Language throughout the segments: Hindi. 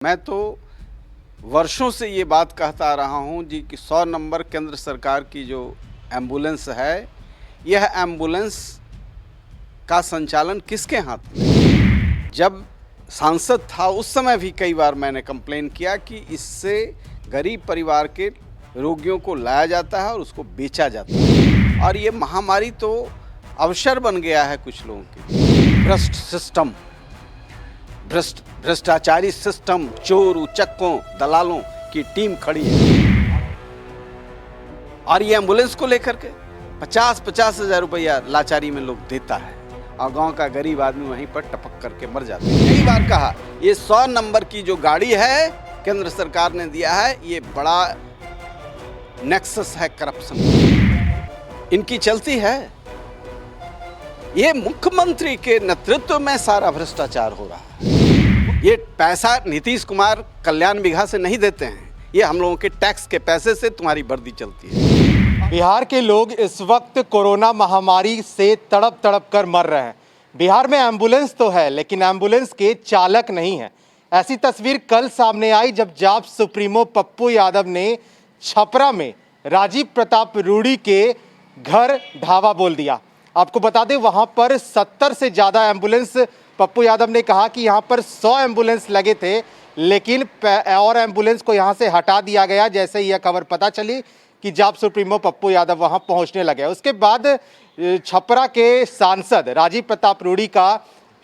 मैं तो वर्षों से ये बात कहता आ रहा हूँ जी कि 100 नंबर केंद्र सरकार की जो एम्बुलेंस है, यह एम्बुलेंस का संचालन किसके हाथ में? जब सांसद था उस समय भी कई बार मैंने कंप्लेन किया कि इससे गरीब परिवार के रोगियों को लाया जाता है और उसको बेचा जाता है। और ये महामारी तो अवसर बन गया है कुछ लोगों के लिए। भ्रष्ट सिस्टम, भ्रष्टाचारी सिस्टम, चोर उचक्कों दलालों की टीम खड़ी है और ये एम्बुलेंस को लेकर के 50-50 हजार रुपया लाचारी में लोग देता है और गांव का गरीब आदमी वहीं पर टपक करके मर जाता है। कई बार कहा ये 100 नंबर की जो गाड़ी है केंद्र सरकार ने दिया है, ये बड़ा नेक्सस है करप्शन, इनकी चलती है। ये मुख्यमंत्री के नेतृत्व में सारा भ्रष्टाचार हो रहा है। ये पैसा नीतीश कुमार कल्याण विभाग से नहीं देते हैं, ये हम लोगों के टैक्स के पैसे से तुम्हारी वर्दी चलती है। बिहार के लोग इस वक्त कोरोना महामारी से तड़प तड़प कर मर रहे हैं। बिहार में एम्बुलेंस तो है लेकिन एम्बुलेंस के चालक नहीं है। ऐसी तस्वीर कल सामने आई जब जाप सुप्रीमो पप्पू यादव ने छपरा में राजीव प्रताप रूडी के घर ढाबा बोल दिया। आपको बता दें वहां पर 70 से ज़्यादा एम्बुलेंस, पप्पू यादव ने कहा कि यहां पर 100 एम्बुलेंस लगे थे लेकिन और एम्बुलेंस को यहां से हटा दिया गया जैसे ही यह खबर पता चली कि जाप सुप्रीमो पप्पू यादव वहां पहुंचने लगे। उसके बाद छपरा के सांसद राजीव प्रताप रूडी का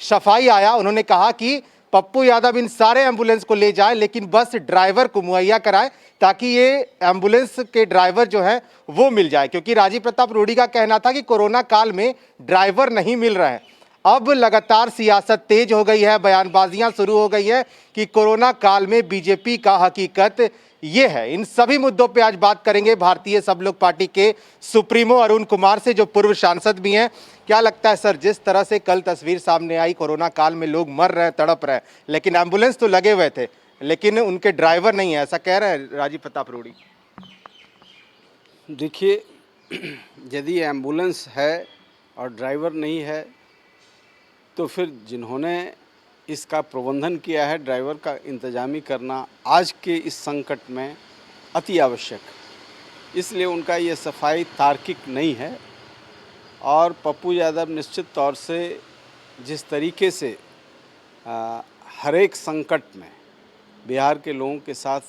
सफाई आया। उन्होंने कहा कि पप्पू यादव इन सारे एम्बुलेंस को ले जाए लेकिन बस ड्राइवर को मुहैया कराए ताकि ये एम्बुलेंस के ड्राइवर जो है वो मिल जाए, क्योंकि राजीव प्रताप रूडी का कहना था कि कोरोना काल में ड्राइवर नहीं मिल रहे हैं। अब लगातार सियासत तेज हो गई है, बयानबाजियां शुरू हो गई है कि कोरोना काल में बीजेपी का हकीकत ये है। इन सभी मुद्दों पे आज बात करेंगे भारतीय सब लोग पार्टी के सुप्रीमो अरुण कुमार से, जो पूर्व सांसद भी हैं। क्या लगता है सर, जिस तरह से कल तस्वीर सामने आई, कोरोना काल में लोग मर रहे हैं, तड़प रहे हैं, लेकिन एम्बुलेंस तो लगे हुए थे लेकिन उनके ड्राइवर नहीं है, ऐसा कह रहे हैं राजीव प्रताप रूडी। देखिए, यदि एम्बुलेंस है और ड्राइवर नहीं है तो फिर जिन्होंने इसका प्रबंधन किया है, ड्राइवर का इंतजामी करना आज के इस संकट में अति आवश्यक है। इसलिए उनका ये सफाई तार्किक नहीं है। और पप्पू यादव निश्चित तौर से जिस तरीके से हर एक संकट में बिहार के लोगों के साथ,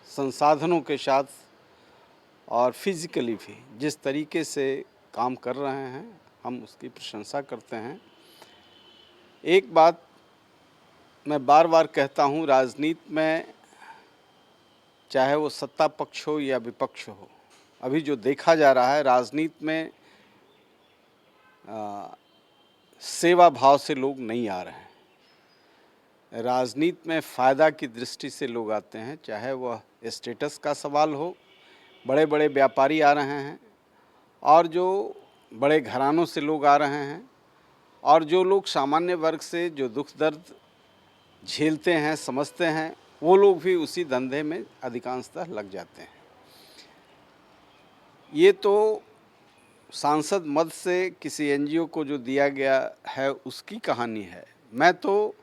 संसाधनों के साथ और फिजिकली भी जिस तरीके से काम कर रहे हैं, हम उसकी प्रशंसा करते हैं। एक बात मैं बार बार कहता हूँ, राजनीति में चाहे वो सत्ता पक्ष हो या विपक्ष हो, अभी जो देखा जा रहा है राजनीति में सेवा भाव से लोग नहीं आ रहे हैं। राजनीति में फ़ायदा की दृष्टि से लोग आते हैं, चाहे वह स्टेटस का सवाल हो, बड़े बड़े व्यापारी आ रहे हैं और जो बड़े घरानों से लोग आ रहे हैं और जो लोग सामान्य वर्ग से जो दुख दर्द झेलते हैं, समझते हैं, वो लोग भी उसी धंधे में अधिकांशतः लग जाते हैं। ये तो सांसद मद से किसी एनजीओ को जो दिया गया है उसकी कहानी है। मैं तो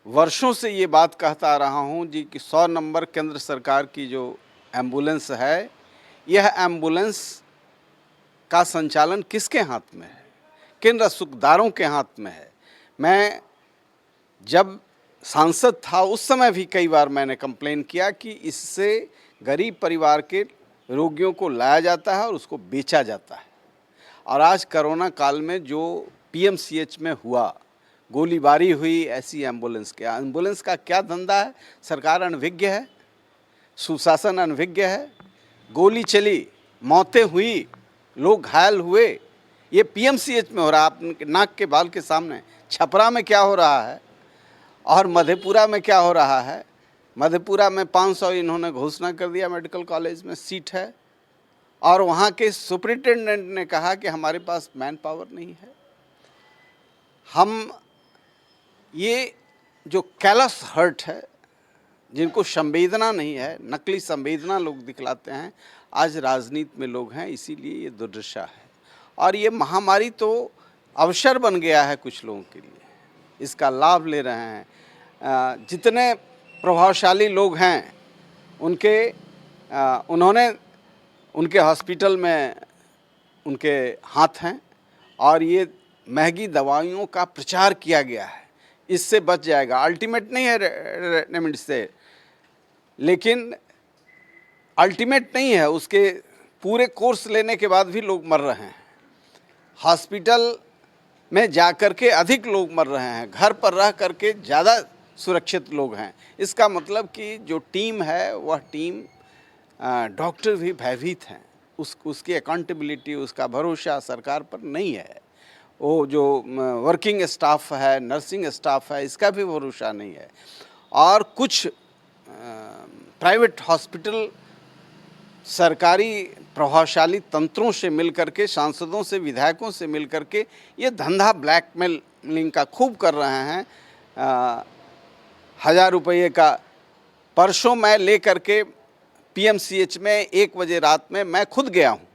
वर्षों से ये बात कहता आ रहा हूँ जी कि 100 नंबर केंद्र सरकार की जो एम्बुलेंस है, यह एम्बुलेंस का संचालन किसके हाथ में है? केंद्र सुखदारों के हाथ में है। मैं जब सांसद था उस समय भी कई बार मैंने कंप्लेन किया कि इससे गरीब परिवार के रोगियों को लाया जाता है और उसको बेचा जाता है। और आज कोरोना काल में जो पीएमसीएच में हुआ, गोलीबारी हुई, ऐसी एम्बुलेंस का क्या धंधा है? सरकार अनभिज्ञ है, सुशासन अनभिज्ञ है। गोली चली, मौतें हुई, लोग घायल हुए, ये पीएमसीएच में हो रहा है, आपके नाक के बाल के सामने। छपरा में क्या हो रहा है और मधेपुरा में क्या हो रहा है? मधेपुरा में 500 इन्होंने घोषणा कर दिया मेडिकल कॉलेज में सीट है और वहाँ के सुपरिटेंडेंट ने कहा कि हमारे पास मैन पावर नहीं है। हम ये जो कैलस हर्ट है, जिनको संवेदना नहीं है, नकली संवेदना लोग दिखलाते हैं, आज राजनीति में लोग हैं, इसीलिए ये दुर्दशा है। और ये महामारी तो अवसर बन गया है कुछ लोगों के लिए, इसका लाभ ले रहे हैं। जितने प्रभावशाली लोग हैं उन्होंने उनके हॉस्पिटल में उनके हाथ हैं और ये महंगी दवाइयों का प्रचार किया गया है। इससे बच जाएगा, अल्टीमेट नहीं है रेमेडी से, लेकिन अल्टीमेट नहीं है, उसके पूरे कोर्स लेने के बाद भी लोग मर रहे हैं। हॉस्पिटल में जाकर के अधिक लोग मर रहे हैं, घर पर रह करके ज़्यादा सुरक्षित लोग हैं। इसका मतलब कि जो टीम है वह टीम, डॉक्टर भी भयभीत हैं, उसकी अकाउंटेबिलिटी, उसका भरोसा सरकार पर नहीं है। वो जो वर्किंग स्टाफ है, नर्सिंग स्टाफ है, इसका भी भरोसा नहीं है। और कुछ प्राइवेट हॉस्पिटल सरकारी प्रभावशाली तंत्रों से मिलकर के, सांसदों से, विधायकों से मिलकर के ये धंधा ब्लैकमेलिंग का खूब कर रहे हैं। 1000 रुपये का परसों मैं ले करके पीएमसीएच में 1 बजे रात में मैं खुद गया हूँ।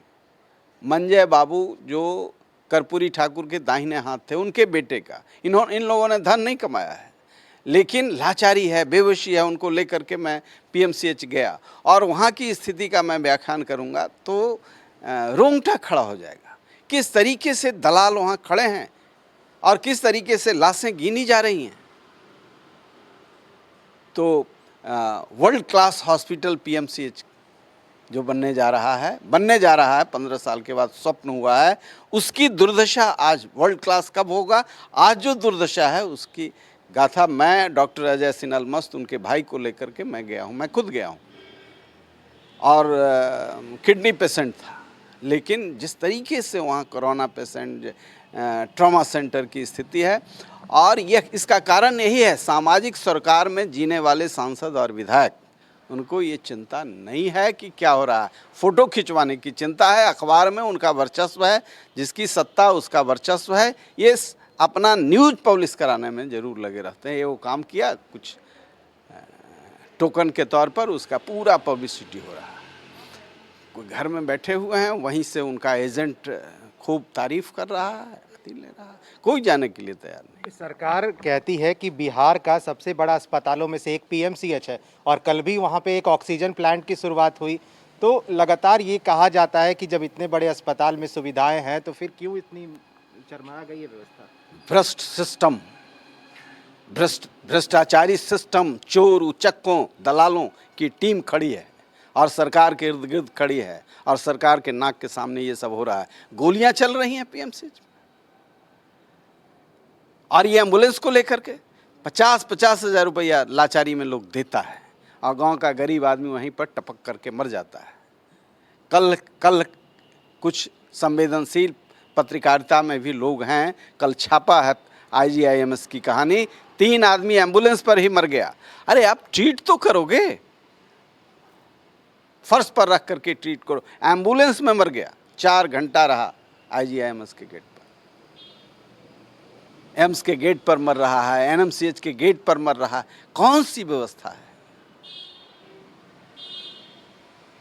मंजय बाबू जो कर्पूरी ठाकुर के दाहिने हाथ थे, उनके बेटे का, इन लोगों ने धन नहीं कमाया है, लेकिन लाचारी है, बेहोशी है, उनको लेकर के मैं पीएमसीएच गया और वहाँ की स्थिति का मैं व्याख्यान करूँगा तो रोंगटा खड़ा हो जाएगा। किस तरीके से दलाल वहाँ खड़े हैं और किस तरीके से लाशें गिनी जा रही हैं। तो वर्ल्ड क्लास हॉस्पिटल पीएमसीएच जो बनने जा रहा है 15 साल के बाद स्वप्न हुआ है, उसकी दुर्दशा आज वर्ल्ड क्लास कब होगा। आज जो दुर्दशा है उसकी गाथा मैं डॉक्टर अजय सिन्हा मस्त, उनके भाई को लेकर के मैं गया हूँ, मैं खुद गया हूँ और किडनी पेशेंट था, लेकिन जिस तरीके से वहाँ कोरोना पेशेंट, ट्रॉमा सेंटर की स्थिति है, और यह इसका कारण यही है, सामाजिक सरकार में जीने वाले सांसद और विधायक, उनको ये चिंता नहीं है कि क्या हो रहा है। फ़ोटो खिंचवाने की चिंता है, अखबार में उनका वर्चस्व है, जिसकी सत्ता उसका वर्चस्व है, ये अपना न्यूज़ पब्लिश कराने में ज़रूर लगे रहते हैं। ये वो काम किया कुछ टोकन के तौर पर, उसका पूरा पब्लिसिटी हो रहा है। कोई घर में बैठे हुए हैं, वहीं से उनका एजेंट खूब तारीफ कर रहा है, ले रहा है, कोई जाने के लिए तैयार नहीं। सरकार कहती है कि बिहार का सबसे बड़ा अस्पतालों में से एक पीएमसीएच है और कल भी वहाँ पे एक ऑक्सीजन प्लांट की शुरुआत हुई। तो लगातार ये कहा जाता है कि जब इतने बड़े अस्पताल में सुविधाएं हैं तो फिर क्यों इतनी चरमरा गई है व्यवस्था। भ्रष्ट सिस्टम, भ्रष्टाचारी सिस्टम, चोर उचक्कों दलालों की टीम खड़ी है और सरकार के इर्द गिर्द खड़ी है और सरकार के नाक के सामने ये सब हो रहा है। गोलियां चल रही हैं पीएमसीएच में और ये एम्बुलेंस को लेकर के 50-50 हज़ार रुपया लाचारी में लोग देता है और गांव का गरीब आदमी वहीं पर टपक करके मर जाता है। कल कुछ संवेदनशील पत्रकारिता में भी लोग हैं, कल छापा है IGIMS की कहानी, 3 आदमी एम्बुलेंस पर ही मर गया। अरे आप ट्रीट तो करोगे, फर्श पर रख करके ट्रीट करो। एम्बुलेंस में मर गया, 4 घंटा रहा IGIMS के गेट पर, एम्स के गेट पर मर रहा है, NMCH के गेट पर मर रहा है। कौन सी व्यवस्था है।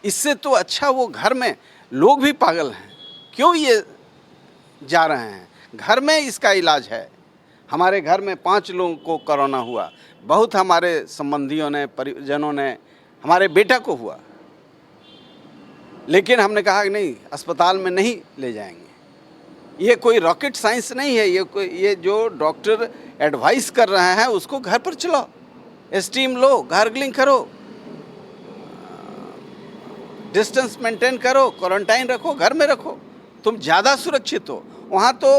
इससे तो अच्छा वो घर में, लोग भी पागल हैं, क्यों ये जा रहे हैं। घर में इसका इलाज है। हमारे घर में 5 लोगों को कोरोना हुआ, बहुत हमारे संबंधियों ने, परिजनों ने, हमारे बेटा को हुआ, लेकिन हमने कहा कि नहीं, अस्पताल में नहीं ले जाएंगे। ये कोई रॉकेट साइंस नहीं है, ये जो डॉक्टर एडवाइस कर रहे हैं उसको घर पर चलाओ, स्टीम लो, गार्गलिंग करो, डिस्टेंस मेंटेन करो, क्वारंटाइन रखो, घर में रखो, तुम ज़्यादा सुरक्षित हो। वहाँ तो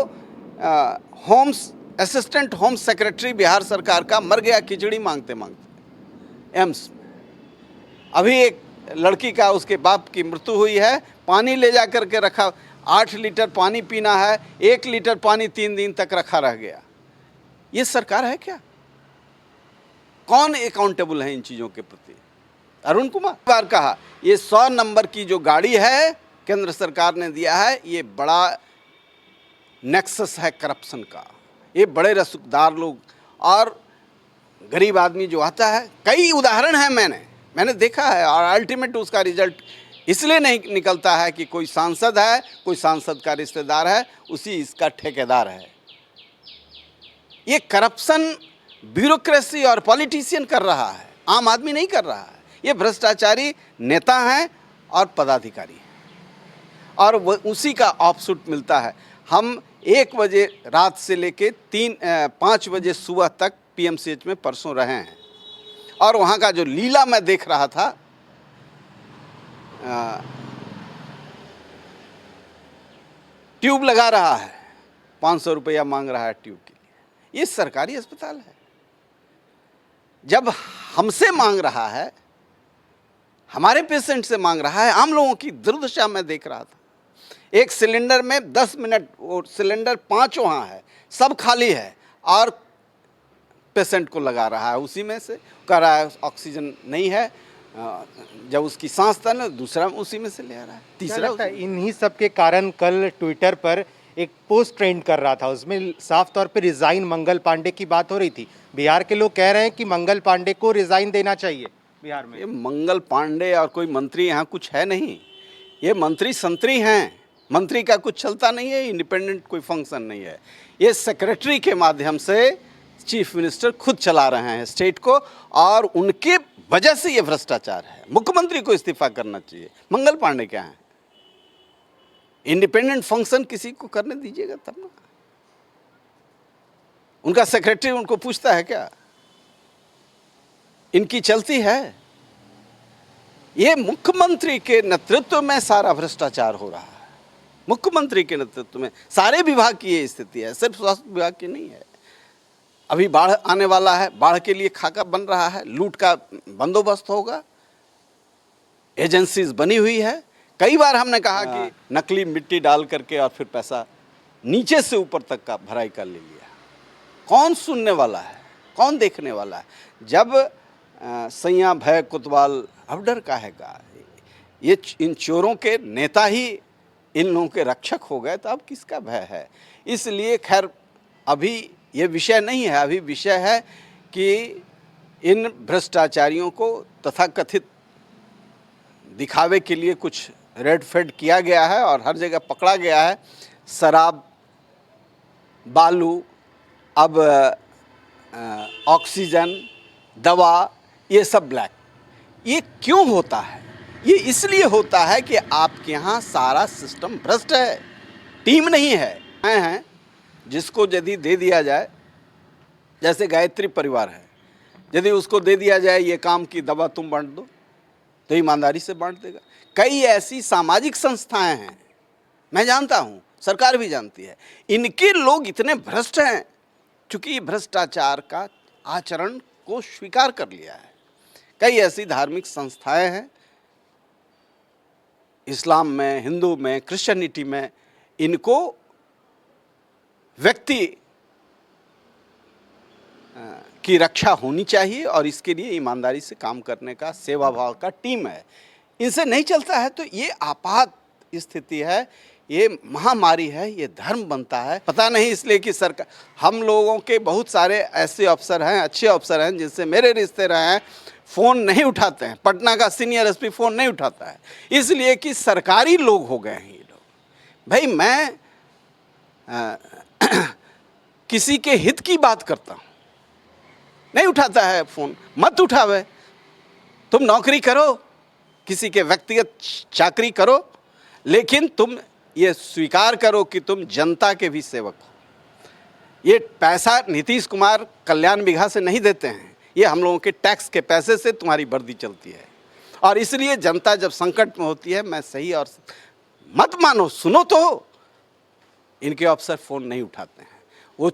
असिस्टेंट होम सेक्रेटरी बिहार सरकार का मर गया खिचड़ी मांगते मांगते एम्स में। अभी एक लड़की का, उसके बाप की मृत्यु हुई है, पानी ले जा कर के रखा, 8 लीटर पानी पीना है, 1 लीटर पानी 3 दिन तक रखा रह गया। ये सरकार है क्या। कौन अकाउंटेबल है इन चीज़ों के प्रति। अरुण कुमार बार कहा, ये 100 नंबर की जो गाड़ी है केंद्र सरकार ने दिया है, ये बड़ा नेक्सस है करप्शन का। ये बड़े रसूखदार लोग और गरीब आदमी जो आता है, कई उदाहरण हैं मैंने देखा है, और अल्टीमेट उसका रिजल्ट इसलिए नहीं निकलता है कि कोई सांसद है, कोई सांसद का रिश्तेदार है, उसी इसका ठेकेदार है। ये करप्शन ब्यूरोक्रेसी और पॉलिटिशियन कर रहा है, आम आदमी नहीं कर रहा है। ये भ्रष्टाचारी नेता हैं और पदाधिकारी हैं, और वो उसी का ऑफशूट मिलता है। हम 1 बजे रात से लेके 5 बजे सुबह तक पीएमसीएच में परसों रहे हैं, और वहाँ का जो लीला मैं देख रहा था, ट्यूब लगा रहा है, 500 रुपया मांग रहा है ट्यूब के लिए। ये सरकारी अस्पताल है। जब हमसे मांग रहा है, हमारे पेशेंट से मांग रहा है, आम लोगों की दुर्दशा मैं देख रहा था। एक सिलेंडर में 10 मिनट, वो सिलेंडर 5 वहाँ है, सब खाली है, और पेशेंट को लगा रहा है, उसी में से कह रहा है ऑक्सीजन नहीं है। जब उसकी सांस था ना, दूसरा उसी में से ले आ रहा है, तीसरा। इन्हीं सब के कारण कल ट्विटर पर एक पोस्ट ट्रेंड कर रहा था, उसमें साफ तौर पे रिजाइन मंगल पांडे की बात हो रही थी। बिहार के लोग कह रहे हैं कि मंगल पांडे को रिजाइन देना चाहिए बिहार में। ये मंगल पांडे और कोई मंत्री यहाँ कुछ है नहीं, ये मंत्री संतरी हैं। मंत्री का कुछ चलता नहीं है, इंडिपेंडेंट कोई फंक्शन नहीं है। ये सेक्रेटरी के माध्यम से चीफ मिनिस्टर खुद चला रहे हैं स्टेट को, और उनके वजह से ये भ्रष्टाचार है। मुख्यमंत्री को इस्तीफा करना चाहिए। मंगल पांडे क्या है? इंडिपेंडेंट फंक्शन किसी को करने दीजिएगा तब ना। उनका सेक्रेटरी उनको पूछता है क्या? इनकी चलती है। ये मुख्यमंत्री के नेतृत्व में सारा भ्रष्टाचार हो रहा है। मुख्यमंत्री के नेतृत्व में सारे विभाग की ये स्थिति है, सिर्फ स्वास्थ्य विभाग की नहीं है। अभी बाढ़ आने वाला है, बाढ़ के लिए खाका बन रहा है, लूट का बंदोबस्त होगा, एजेंसीज बनी हुई है। कई बार हमने कहा कि नकली मिट्टी डाल करके और फिर पैसा नीचे से ऊपर तक का भराई कर ले लिया। कौन सुनने वाला है, कौन देखने वाला है? जब सैया भय कोतवाल, अब डर काहे का? ये इन चोरों के नेता ही इन लोगों के रक्षक हो गए, तो अब किसका भय है? इसलिए खैर अभी ये विषय नहीं है। अभी विषय है कि इन भ्रष्टाचारियों को तथाकथित दिखावे के लिए कुछ रेड फेड किया गया है और हर जगह पकड़ा गया है। शराब, बालू, अब ऑक्सीजन, दवा, ये सब ब्लैक। ये क्यों होता है? ये इसलिए होता है कि आपके यहाँ सारा सिस्टम भ्रष्ट है, टीम नहीं है। हैं जिसको यदि दे दिया जाए, जैसे गायत्री परिवार है, यदि उसको दे दिया जाए ये काम की दवा तुम बांट दो, तो ईमानदारी से बांट देगा। कई ऐसी सामाजिक संस्थाएं हैं, मैं जानता हूं, सरकार भी जानती है, इनके लोग इतने भ्रष्ट हैं क्योंकि भ्रष्टाचार का आचरण को स्वीकार कर लिया है। कई ऐसी धार्मिक संस्थाएं हैं, इस्लाम में, हिंदू में, क्रिश्चियनिटी में, इनको व्यक्ति की रक्षा होनी चाहिए और इसके लिए ईमानदारी से काम करने का, सेवा भाव का टीम है। इनसे नहीं चलता है तो ये आपात स्थिति है, ये महामारी है, ये धर्म बनता है। पता नहीं इसलिए कि सरकार, हम लोगों के बहुत सारे ऐसे अफसर हैं, अच्छे अफसर हैं, जिनसे मेरे रिश्ते रहे हैं, फ़ोन नहीं उठाते हैं। पटना का सीनियर एसपी फ़ोन नहीं उठाता है, इसलिए कि सरकारी लोग हो गए हैं ये लोग। भाई मैं किसी के हित की बात करता हूँ, नहीं उठाता है फ़ोन, मत उठावे। तुम नौकरी करो, किसी के व्यक्तिगत चाकरी करो, लेकिन तुम ये स्वीकार करो कि तुम जनता के भी सेवक हो। ये पैसा नीतीश कुमार कल्याण विभाग से नहीं देते हैं, ये हम लोगों के टैक्स के पैसे से तुम्हारी वर्दी चलती है। और इसलिए जनता जब संकट में होती है, मैं सही और मत मानो, सुनो तो, इनके अफसर फ़ोन नहीं उठाते हैं। वो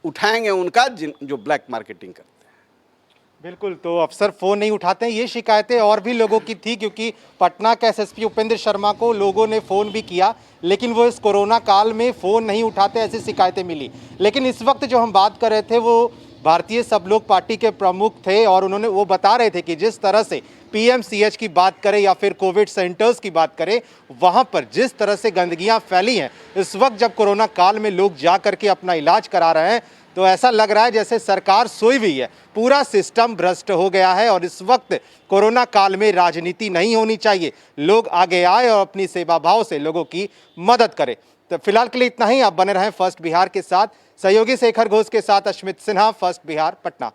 उठाएंगे उनका जो ब्लैक मार्केटिंग करते हैं। बिल्कुल, तो अफसर फ़ोन नहीं उठाते हैं। ये शिकायतें और भी लोगों की थी, क्योंकि पटना के एसएसपी उपेंद्र शर्मा को लोगों ने फ़ोन भी किया, लेकिन वो इस कोरोना काल में फ़ोन नहीं उठाते, ऐसी शिकायतें मिली। लेकिन इस वक्त जो हम बात कर रहे थे वो भारतीय सब लोग पार्टी के प्रमुख थे, और उन्होंने वो बता रहे थे कि जिस तरह से पीएमसीएच की बात करें या फिर कोविड सेंटर्स की बात करें, वहाँ पर जिस तरह से गंदगियाँ फैली हैं, इस वक्त जब कोरोना काल में लोग जा करके अपना इलाज करा रहे हैं, तो ऐसा लग रहा है जैसे सरकार सोई हुई है, पूरा सिस्टम भ्रष्ट हो गया है। और इस वक्त कोरोना काल में राजनीति नहीं होनी चाहिए, लोग आगे आए और अपनी सेवा भाव से लोगों की मदद करें। तो फिलहाल के लिए इतना ही। आप बने रहें फर्स्ट बिहार के साथ। सहयोगी शेखर घोष के साथ अश्मित सिन्हा, फर्स्ट बिहार, पटना।